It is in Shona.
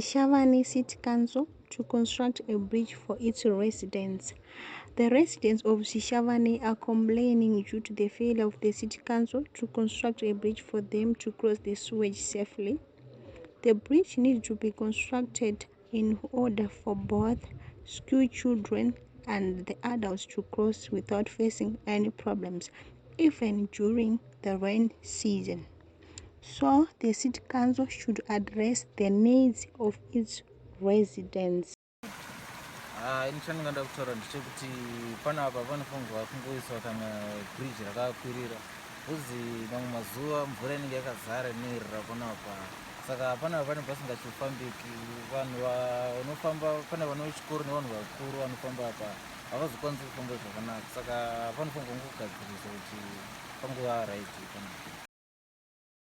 Shishavani City Council to construct a bridge for its residents. The residents of Shishavani are complaining due to the failure of the City Council to construct a bridge for them to cross the sewage safely. The bridge needs to be constructed in order for both school children and the adults to cross without facing any problems, even during the rain season. So the City Council should address the needs of its residents. Inochandinganda kutaura ndechekuti panapa panofanirwa kungoiswa kana bridge rakakwirira uzi mamwe mazuva mvura inenge yakazara inoerera panapa, saka panapa pane pasingachifambiki. Vanhu vanofamba, pane vana vechikoro nevanhu vakuru vanofamba apa havazokwanisi kufamba zvakanaka, saka panofanirwa kungogadziriswa kuti pangova raiti panapa.